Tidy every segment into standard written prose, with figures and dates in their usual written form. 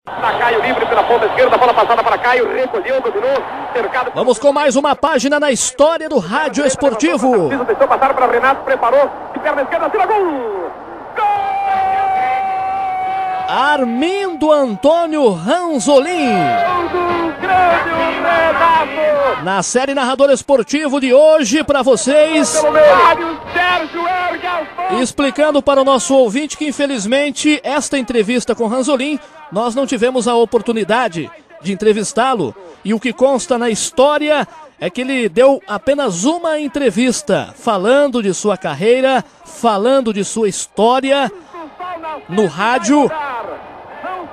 Caio livre pela ponta esquerda, bola passada para Caio, recolheu, dominou, cercado. Vamos com mais uma página na história do rádio esportivo. Deixou passar para Renato, preparou, de perna esquerda, tira gol! Armindo Antônio Ranzolin. Na série Narrador Esportivo de hoje, para vocês, explicando para o nosso ouvinte que infelizmente esta entrevista com Ranzolin, nós não tivemos a oportunidade de entrevistá-lo, e o que consta na história é que ele deu apenas uma entrevista falando de sua carreira, falando de sua história no rádio.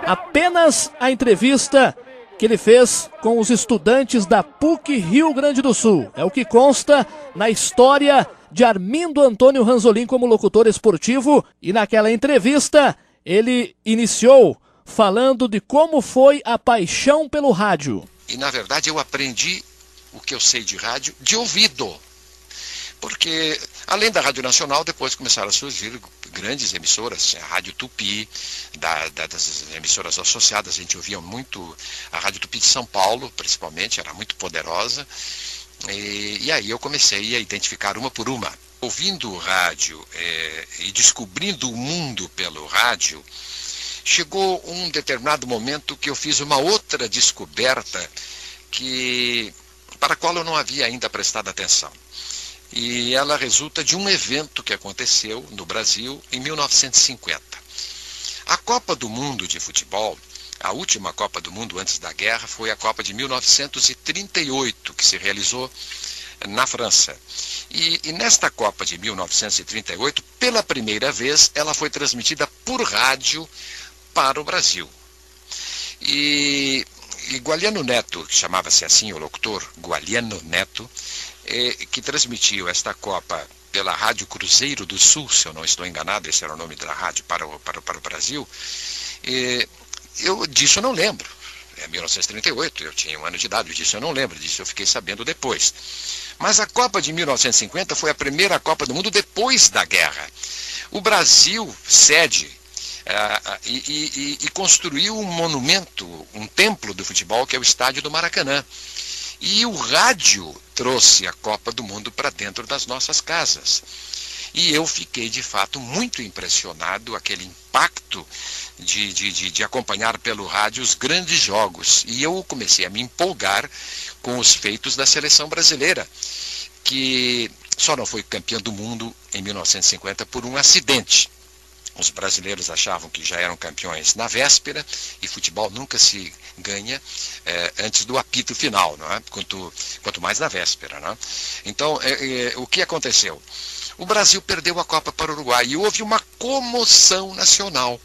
Apenas a entrevista que ele fez com os estudantes da PUC Rio Grande do Sul. É o que consta na história de Armindo Antônio Ranzolin como locutor esportivo. E naquela entrevista ele iniciou falando de como foi a paixão pelo rádio. E na verdade eu aprendi o que eu sei de rádio de ouvido. Porque, além da Rádio Nacional, depois começaram a surgir grandes emissoras, a Rádio Tupi, das emissoras associadas. A gente ouvia muito a Rádio Tupi de São Paulo, principalmente, era muito poderosa. E aí eu comecei a identificar uma por uma. Ouvindo o rádio e descobrindo o mundo pelo rádio, chegou um determinado momento que eu fiz uma outra descoberta para a qual eu não havia ainda prestado atenção. E ela resulta de um evento que aconteceu no Brasil em 1950. A Copa do Mundo de futebol, a última Copa do Mundo antes da guerra, foi a Copa de 1938, que se realizou na França. E nesta Copa de 1938, pela primeira vez, ela foi transmitida por rádio para o Brasil. E Gualiano Neto, que chamava-se assim o locutor, Gualiano Neto, que transmitiu esta Copa pela Rádio Cruzeiro do Sul, se eu não estou enganado, esse era o nome da rádio para o Brasil, disso eu não lembro. É 1938, eu tinha 1 ano de idade, disso eu não lembro, disso eu fiquei sabendo depois. Mas a Copa de 1950 foi a primeira Copa do Mundo depois da guerra. O Brasil cede e construiu um monumento, um templo do futebol, que é o Estádio do Maracanã. E o rádio trouxe a Copa do Mundo para dentro das nossas casas. E eu fiquei, de fato, muito impressionado, aquele impacto de acompanhar pelo rádio os grandes jogos. E eu comecei a me empolgar com os feitos da seleção brasileira, que só não foi campeã do mundo em 1950 por um acidente. Os brasileiros achavam que já eram campeões na véspera, e futebol nunca se ganha antes do apito final, não é? Quanto mais na véspera. Não é? Então, o que aconteceu? O Brasil perdeu a Copa para o Uruguai e houve uma comoção nacional.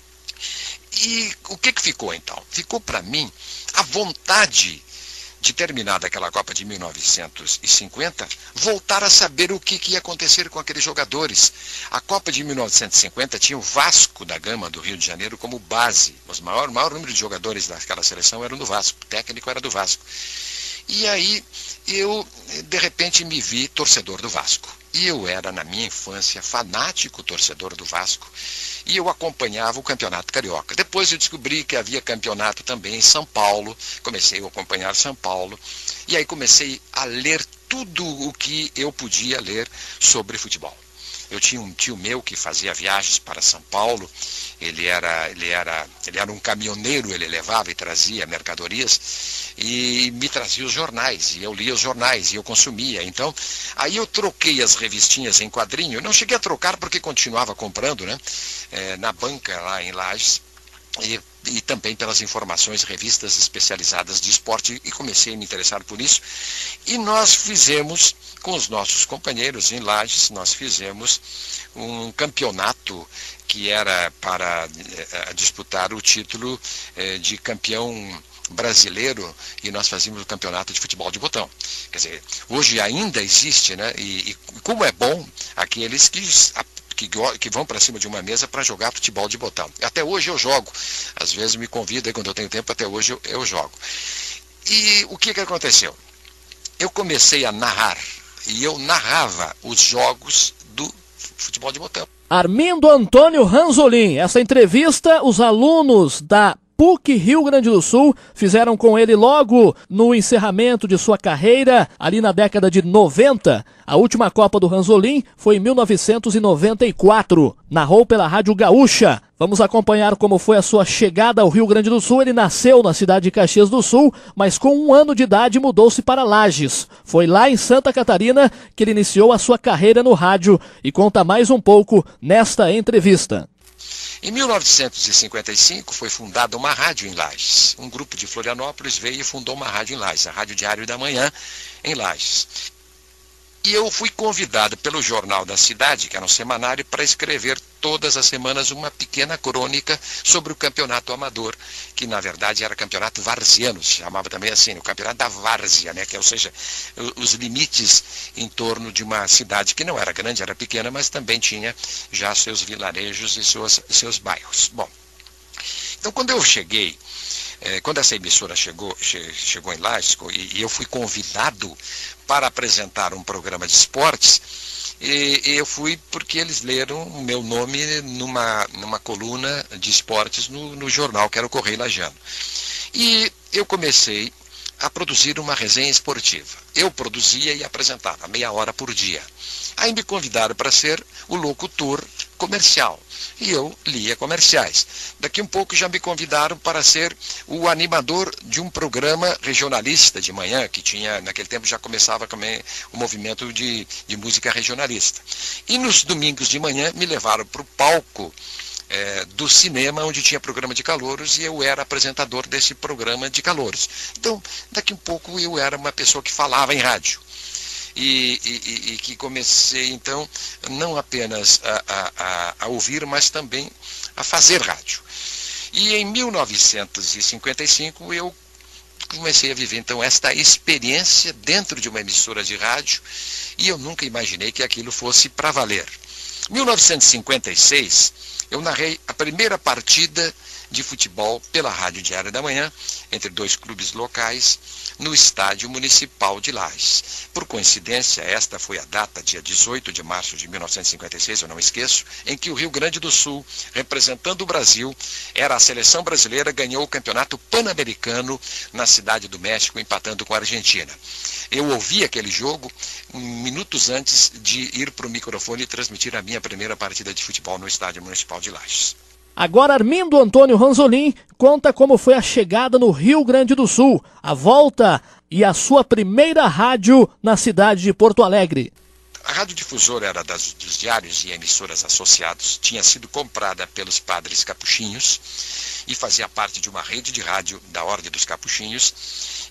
E o que ficou então? Ficou para mim a vontade de terminar daquela Copa de 1950, voltar a saber o que ia acontecer com aqueles jogadores. A Copa de 1950 tinha o Vasco da Gama do Rio de Janeiro como base. O maior número de jogadores daquela seleção eram do Vasco, o técnico era do Vasco. E aí eu, de repente, me vi torcedor do Vasco. E eu era, na minha infância, fanático torcedor do Vasco. E eu acompanhava o Campeonato Carioca. Depois eu descobri que havia campeonato também em São Paulo. Comecei a acompanhar São Paulo. E aí comecei a ler tudo o que eu podia ler sobre futebol. Eu tinha um tio meu que fazia viagens para São Paulo. Ele era um caminhoneiro, ele levava e trazia mercadorias e me trazia os jornais, e eu lia os jornais e eu consumia. Então, aí eu troquei as revistinhas em quadrinho. Eu não cheguei a trocar porque continuava comprando, né? Na banca lá em Lages, e também pelas informações, revistas especializadas de esporte, e comecei a me interessar por isso. E nós fizemos, com os nossos companheiros em Lages, nós fizemos um campeonato que era para disputar o título de campeão brasileiro, e nós fazíamos o campeonato de futebol de botão. Quer dizer, hoje ainda existe, né? E como é bom aqueles que vão para cima de uma mesa para jogar futebol de botão. Até hoje eu jogo. Às vezes me convidam, quando eu tenho tempo, até hoje eu jogo. E o que aconteceu? Eu comecei a narrar, e eu narrava os jogos do futebol de botão. Armindo Antônio Ranzolin. Essa entrevista, os alunos da PUC Rio Grande do Sul. Fizeram com ele logo no encerramento de sua carreira, ali na década de 90. A última Copa do Ranzolin foi em 1994. Narrou pela Rádio Gaúcha. Vamos acompanhar como foi a sua chegada ao Rio Grande do Sul. Ele nasceu na cidade de Caxias do Sul, mas com 1 ano de idade mudou-se para Lages. Foi lá em Santa Catarina que ele iniciou a sua carreira no rádio e conta mais um pouco nesta entrevista. Em 1955 foi fundada uma rádio em Lages. Um grupo de Florianópolis veio e fundou uma rádio em Lages, a Rádio Diário da Manhã, em Lages. E eu fui convidado pelo Jornal da Cidade, que era um semanário, para escrever todas as semanas uma pequena crônica sobre o campeonato amador, que na verdade era campeonato varziano, se chamava também assim, o campeonato da várzea, né? Ou seja, os limites em torno de uma cidade que não era grande, era pequena, mas também tinha já seus vilarejos e seus bairros. Bom, então quando eu cheguei, quando essa emissora chegou em Lages, e eu fui convidado para apresentar um programa de esportes, e eu fui porque eles leram o meu nome numa coluna de esportes no jornal, que era o Correio Lagiano. E eu comecei a produzir uma resenha esportiva. Eu produzia e apresentava, meia hora por dia. Aí me convidaram para ser o locutor comercial. E eu lia comerciais. Daqui um pouco já me convidaram para ser o animador de um programa regionalista de manhã, que tinha, naquele tempo já começava também o movimento de música regionalista. E nos domingos de manhã me levaram para o palco do cinema, onde tinha programa de calouros, e eu era apresentador desse programa de calouros. Então, daqui um pouco eu era uma pessoa que falava em rádio. E que comecei, então, não apenas a ouvir, mas também a fazer rádio. E em 1955 eu comecei a viver, então, esta experiência dentro de uma emissora de rádio, e eu nunca imaginei que aquilo fosse para valer. Em 1956, eu narrei a primeira partida de futebol pela Rádio Diário da Manhã, entre 2 clubes locais, no Estádio Municipal de Lages. Por coincidência, esta foi a data, dia 18 de março de 1956, eu não esqueço, em que o Rio Grande do Sul, representando o Brasil, era a seleção brasileira, ganhou o campeonato pan-americano na Cidade do México, empatando com a Argentina. Eu ouvi aquele jogo minutos antes de ir para o microfone e transmitir a minha primeira partida de futebol no Estádio Municipal de Lages. Agora Armindo Antônio Ranzolin conta como foi a chegada no Rio Grande do Sul, a volta e a sua primeira rádio na cidade de Porto Alegre. A Rádio Difusora era dos diários e emissoras associados, tinha sido comprada pelos padres capuchinhos e fazia parte de uma rede de rádio da Ordem dos Capuchinhos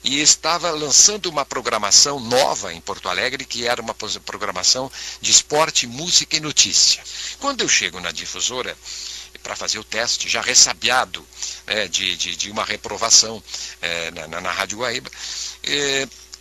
e estava lançando uma programação nova em Porto Alegre, que era uma programação de esporte, música e notícia. Quando eu chego na Difusora para fazer o teste, já ressabiado de uma reprovação na Rádio Guaíba,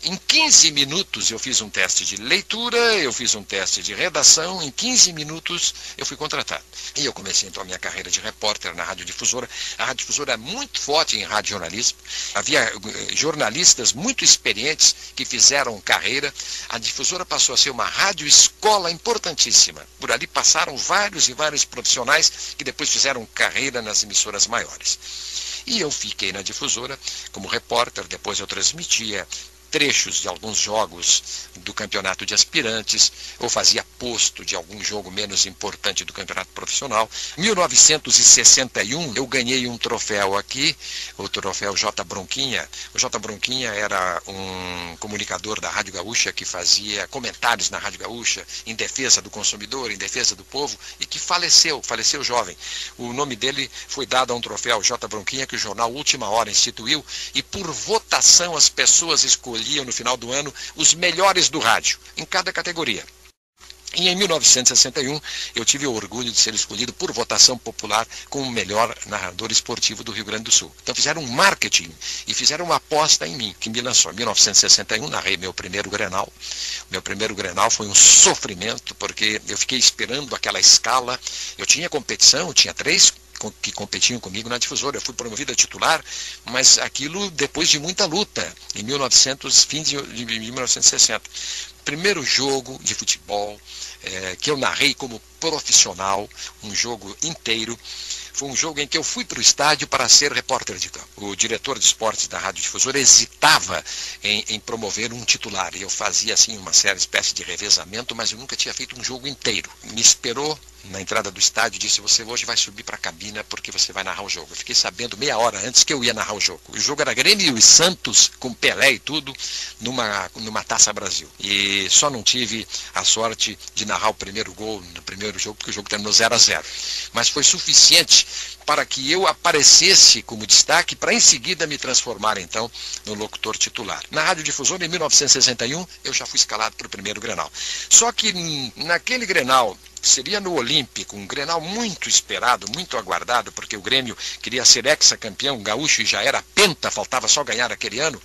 em 15 minutos eu fiz um teste de leitura, eu fiz um teste de redação, em 15 minutos eu fui contratado. E eu comecei então a minha carreira de repórter na Rádio Difusora. A Rádio Difusora é muito forte em radiojornalismo, havia jornalistas muito experientes que fizeram carreira. A Difusora passou a ser uma rádio-escola importantíssima. Por ali passaram vários e vários profissionais que depois fizeram carreira nas emissoras maiores. E eu fiquei na Difusora como repórter, depois eu transmitia trechos de alguns jogos do campeonato de aspirantes, ou fazia posto de algum jogo menos importante do campeonato profissional. Em 1961, eu ganhei um troféu aqui, o troféu J. Bronquinha. O J. Bronquinha era um comunicador da Rádio Gaúcha que fazia comentários na Rádio Gaúcha em defesa do consumidor, em defesa do povo, e que faleceu jovem. O nome dele foi dado a um troféu J. Bronquinha que o jornal Última Hora instituiu, e por votação as pessoas escolhiam no final do ano os melhores do rádio, em cada categoria. E em 1961 eu tive o orgulho de ser escolhido por votação popular como o melhor narrador esportivo do Rio Grande do Sul. Então fizeram um marketing e fizeram uma aposta em mim, que me lançou. Em 1961 narrei meu primeiro Grenal. Meu primeiro Grenal foi um sofrimento, porque eu fiquei esperando aquela escala. Eu tinha competição, eu tinha 3 que competiam comigo na Difusora. Eu fui promovido a titular, mas aquilo depois de muita luta, em fim de 1960. Primeiro jogo de futebol que eu narrei como profissional, um jogo inteiro, Foi um jogo em que eu fui para o estádio para ser repórter de campo. O diretor de esportes da Rádio Difusora hesitava em promover um titular. E eu fazia assim uma espécie de revezamento, mas eu nunca tinha feito um jogo inteiro. Me esperou na entrada do estádio e disse: você hoje vai subir para a cabina porque você vai narrar o jogo. Eu fiquei sabendo meia hora antes que eu ia narrar o jogo. O jogo era Grêmio e Santos, com Pelé e tudo, numa Taça Brasil. E só não tive a sorte de narrar o primeiro gol no primeiro jogo, porque o jogo terminou 0-0. Mas foi suficiente para que eu aparecesse como destaque, para em seguida me transformar então no locutor titular. Na Rádio Difusora, em 1961, eu já fui escalado para o primeiro Grenal. Só que naquele Grenal, seria no Olímpico, um Grenal muito esperado, muito aguardado, porque o Grêmio queria ser hexacampeão gaúcho e já era penta, faltava só ganhar aquele ano.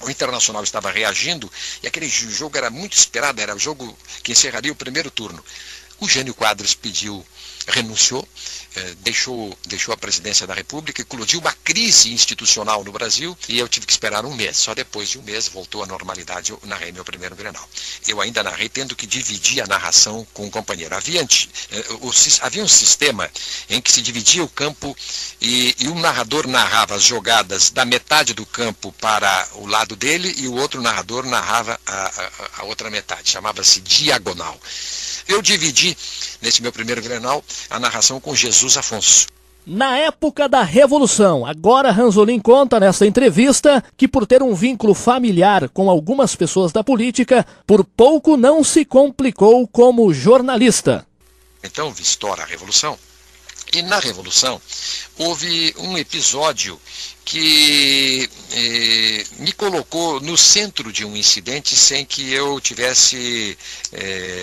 O Internacional estava reagindo e aquele jogo era muito esperado, era o jogo que encerraria o primeiro turno. O Jânio Quadros renunciou, deixou a presidência da República, eclodiu uma crise institucional no Brasil e eu tive que esperar um mês. Só depois de um mês voltou à normalidade, eu narrei meu primeiro Grenal. Eu ainda narrei tendo que dividir a narração com um companheiro. Havia um sistema em que se dividia o campo e um narrador narrava as jogadas da metade do campo para o lado dele e o outro narrador narrava a outra metade. Chamava-se diagonal. Eu dividi, nesse meu primeiro Grenal, a narração com Jesus Afonso. Na época da Revolução, agora Ranzolin conta nesta entrevista que por ter um vínculo familiar com algumas pessoas da política, por pouco não se complicou como jornalista. Então estoura a Revolução. E na Revolução houve um episódio que me colocou no centro de um incidente sem que eu tivesse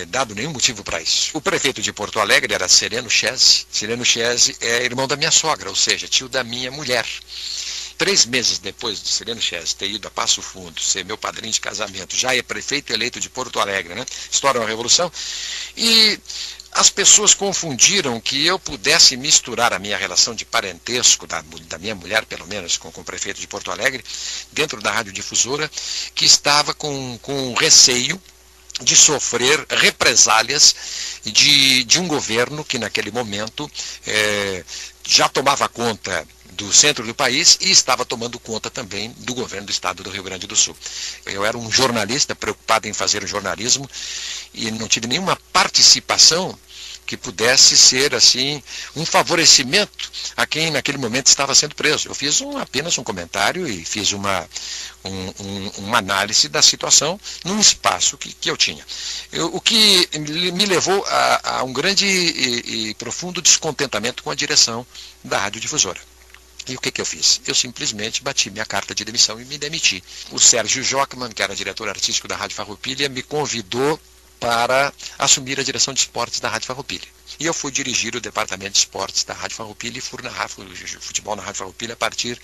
dado nenhum motivo para isso. O prefeito de Porto Alegre era Sereno Chese. Sereno Chese é irmão da minha sogra, ou seja, tio da minha mulher. 3 meses depois de Sereno Chese ter ido a Passo Fundo, ser meu padrinho de casamento, já é prefeito eleito de Porto Alegre, né? Estoura a Revolução. E as pessoas confundiram que eu pudesse misturar a minha relação de parentesco, da minha mulher, pelo menos, com o prefeito de Porto Alegre, dentro da Rádio Difusora, que estava com receio de sofrer represálias de um governo que, naquele momento, já tomava conta do centro do país e estava tomando conta também do governo do estado do Rio Grande do Sul. Eu era um jornalista preocupado em fazer jornalismo e não tive nenhuma participação que pudesse ser assim um favorecimento a quem naquele momento estava sendo preso. Eu fiz apenas um comentário e fiz uma análise da situação num espaço que eu tinha. O que me levou a um grande e profundo descontentamento com a direção da Rádio Difusora. E o que eu fiz? Eu simplesmente bati minha carta de demissão e me demiti. O Sérgio Jockman, que era diretor artístico da Rádio Farroupilha, me convidou para assumir a direção de esportes da Rádio Farroupilha. E eu fui dirigir o departamento de esportes da Rádio Farroupilha e fui narrar futebol na Rádio Farroupilha a partir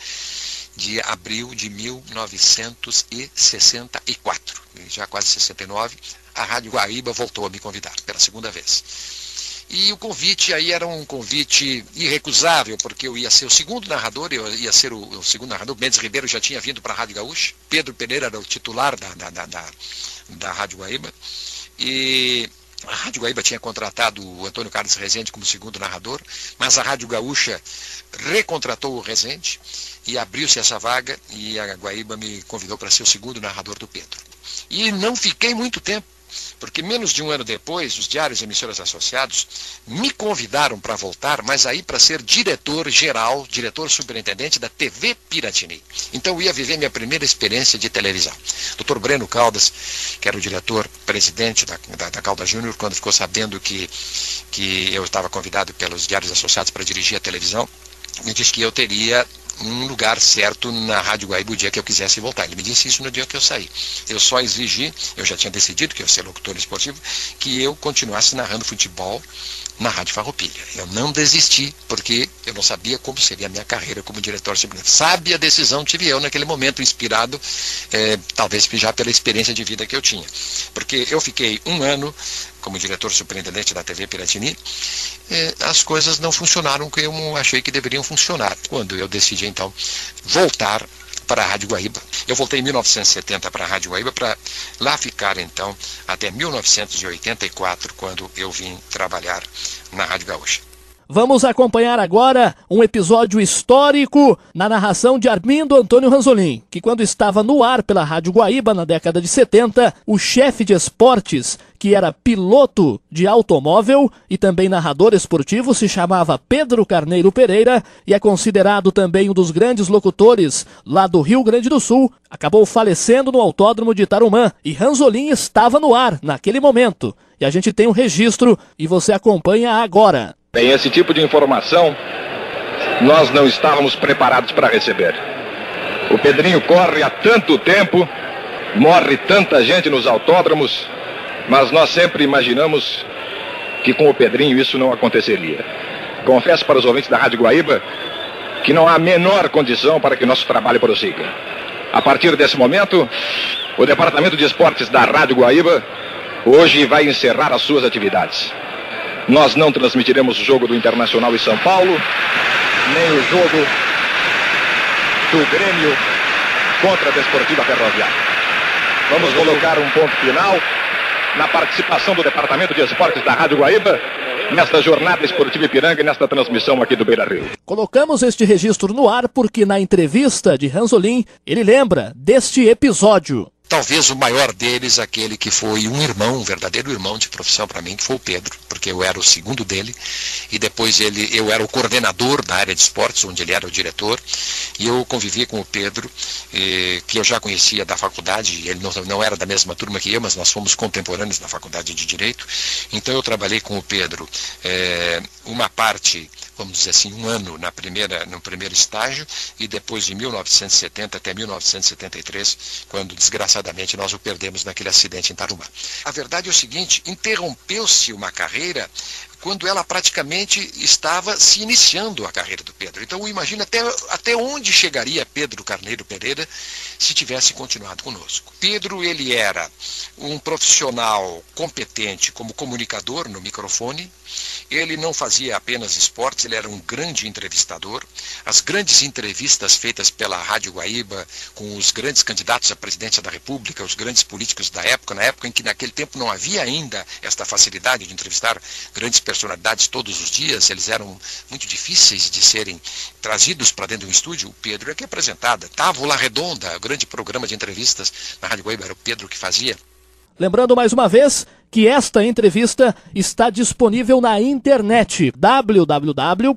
de abril de 1964. Já quase 69, a Rádio Guaíba voltou a me convidar pela segunda vez. E o convite aí era um convite irrecusável, porque eu ia ser o segundo narrador, eu ia ser o segundo narrador. Mendes Ribeiro já tinha vindo para a Rádio Gaúcha, Pedro Pereira era o titular da Rádio Guaíba, e a Rádio Guaíba tinha contratado o Antônio Carlos Rezende como segundo narrador, mas a Rádio Gaúcha recontratou o Rezende e abriu-se essa vaga e a Guaíba me convidou para ser o segundo narrador do Pedro. E não fiquei muito tempo, porque menos de um ano depois, os diários e emissoras associados me convidaram para voltar, mas aí para ser diretor-geral, diretor-superintendente da TV Piratini. Então eu ia viver minha primeira experiência de televisão. Dr. Breno Caldas, que era o diretor-presidente da Caldas Júnior, quando ficou sabendo que eu estava convidado pelos diários associados para dirigir a televisão, me disse que eu teria um lugar certo na Rádio Guaíba o dia que eu quisesse voltar. Ele me disse isso no dia que eu saí. Eu só exigi, eu já tinha decidido que eu ia ser locutor esportivo, que eu continuasse narrando futebol na Rádio Farroupilha. Eu não desisti, porque eu não sabia como seria a minha carreira como diretor superintendente. Sábia decisão tive eu naquele momento, inspirado, talvez já pela experiência de vida que eu tinha. Porque eu fiquei um ano como diretor superintendente da TV Piratini, as coisas não funcionaram como eu achei que deveriam funcionar. Quando eu decidi, então, voltar para a Rádio Guaíba. Eu voltei em 1970 para a Rádio Guaíba, para lá ficar, então, até 1984, quando eu vim trabalhar na Rádio Gaúcha. Vamos acompanhar agora um episódio histórico na narração de Armindo Antônio Ranzolin, que quando estava no ar pela Rádio Guaíba na década de 70, o chefe de esportes, que era piloto de automóvel e também narrador esportivo, se chamava Pedro Carneiro Pereira e é considerado também um dos grandes locutores lá do Rio Grande do Sul, acabou falecendo no autódromo de Tarumã e Ranzolin estava no ar naquele momento. E a gente tem um registro e você acompanha agora. Bem, esse tipo de informação nós não estávamos preparados para receber. O Pedrinho corre há tanto tempo, morre tanta gente nos autódromos, mas nós sempre imaginamos que com o Pedrinho isso não aconteceria. Confesso para os ouvintes da Rádio Guaíba que não há a menor condição para que nosso trabalho prossiga. A partir desse momento, o Departamento de Esportes da Rádio Guaíba hoje vai encerrar as suas atividades. Nós não transmitiremos o jogo do Internacional em São Paulo, nem o jogo do Grêmio contra a Desportiva Ferroviária. Vamos colocar um ponto final na participação do Departamento de Esportes da Rádio Guaíba nesta jornada esportiva Ipiranga e nesta transmissão aqui do Beira-Rio. Colocamos este registro no ar porque na entrevista de Ranzolin ele lembra deste episódio. Talvez o maior deles, aquele que foi um irmão, um verdadeiro irmão de profissão para mim, que foi o Pedro, porque eu era o segundo dele, e depois eu era o coordenador da área de esportes, onde ele era o diretor, e eu convivi com o Pedro, que eu já conhecia da faculdade, ele não era da mesma turma que eu, mas nós fomos contemporâneos na faculdade de Direito, então eu trabalhei com o Pedro uma parte, vamos dizer assim, um ano no primeiro estágio, e depois de 1970 até 1973, quando desgraçadamente nós o perdemos naquele acidente em Tarumã. A verdade é o seguinte, interrompeu-se uma carreira quando ela praticamente estava se iniciando a carreira do Pedro. Então imagina até onde chegaria Pedro Carneiro Pereira se tivesse continuado conosco. Pedro, ele era um profissional competente como comunicador no microfone, ele não fazia apenas esportes, ele era um grande entrevistador. As grandes entrevistas feitas pela Rádio Guaíba com os grandes candidatos à presidência da República, os grandes políticos da época, na época em que naquele tempo não havia ainda esta facilidade de entrevistar grandes personalidades todos os dias, eles eram muito difíceis de serem trazidos para dentro de um estúdio. O Pedro é que apresentava. Távola Redonda, o grande programa de entrevistas na Rádio Guaíba, era o Pedro que fazia. Lembrando mais uma vez que esta entrevista está disponível na internet, www.pucrs.br.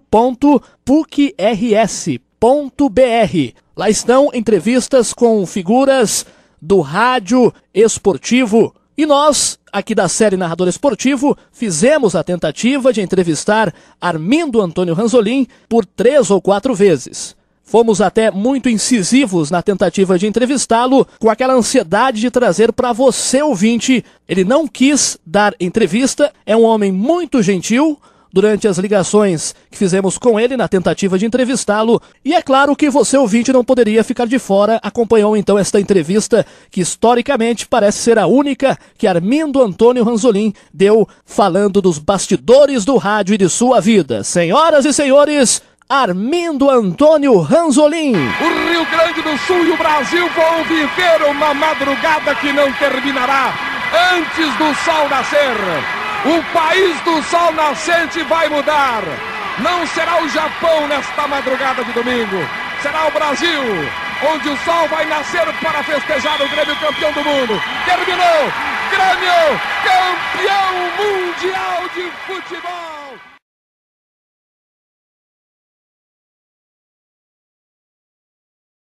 Lá estão entrevistas com figuras do rádio esportivo. E nós, aqui da série Narrador Esportivo, fizemos a tentativa de entrevistar Armindo Antônio Ranzolin por 3 ou 4 vezes. Fomos até muito incisivos na tentativa de entrevistá-lo, com aquela ansiedade de trazer para você, ouvinte. Ele não quis dar entrevista, é um homem muito gentil. Durante as ligações que fizemos com ele na tentativa de entrevistá-lo. E é claro que você, ouvinte, não poderia ficar de fora. Acompanhou então esta entrevista que historicamente parece ser a única que Armindo Antônio Ranzolin deu falando dos bastidores do rádio e de sua vida. Senhoras e senhores, Armindo Antônio Ranzolin. O Rio Grande do Sul e o Brasil vão viver uma madrugada que não terminará antes do sol nascer. O país do sol nascente vai mudar. Não será o Japão nesta madrugada de domingo. Será o Brasil, onde o sol vai nascer para festejar o Grêmio campeão do mundo. Terminou! Grêmio campeão mundial de futebol!